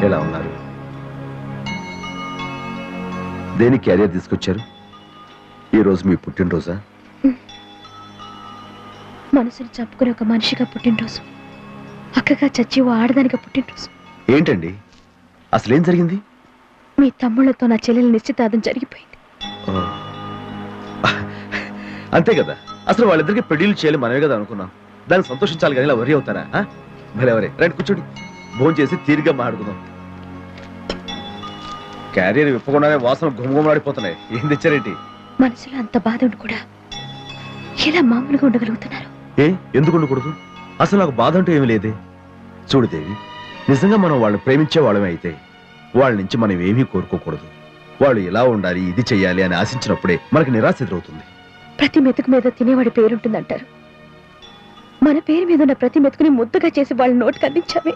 ఎలా ఉన్నారు? దేనికి క్యారియర్ తీసుకొచ్చారు? ఈ రోజు మీ పుట్టినరోజా? మనసుని చంపుకుని ఒక మనిషిగా పుట్టినరోజు, అక్కగా చచ్చి ఓ ఆడదానిగా పుట్టినరోజు. ఏంటండి అసలేం జరిగింది? మీ తమ్ముళ్లతో నా చెల్లెలు నిశ్చితార్థం జరిగిపోయింది. అంతే కదా, అసలు వాళ్ళిద్దరికి పెళ్లిళ్ళు చేయాలి మనమే కదా అనుకున్నాం. దానికి సంతోషించాలి కానీ ఇలా వరి అవుతారా? భలే ఎవరే, రండి కూర్చోండి, భోజనం చేసి తీరిగ్గా మాట్లాడుకుందాం. క్యారియర్ విప్పకుండానే వాసన గుమగుమలాడిపోతున్నాయి. ఏం తెచ్చారేంటి? మనసులో అంత బాధ ఉండి కూడా ఎలా మామూలుగా ఉండగలుగుతున్నారు? ఎందుకు ఉండకూడదు? అసలు నాకు బాధ అంటూ ఏమీ లేదే. చూడు దేవి, నిజంగా మనం వాళ్ళని ప్రేమించే వాళ్ళమే అయితే వాళ్ళ నుంచి మనం ఏమీ కోరుకోకూడదు. వాళ్ళు ఎలా ఉండాలి, ఇది చెయ్యాలి అని ఆశించినప్పుడే మనకి నిరాశ ఎదురవుతుంది. ప్రతి మెతుకు మీద తినేవాడి పేరుంటుందంటారు. మన పేరు మీద ఉన్న ప్రతి మెతుకుని ముద్దగా చేసి వాళ్ళ నోటికి అందించామే.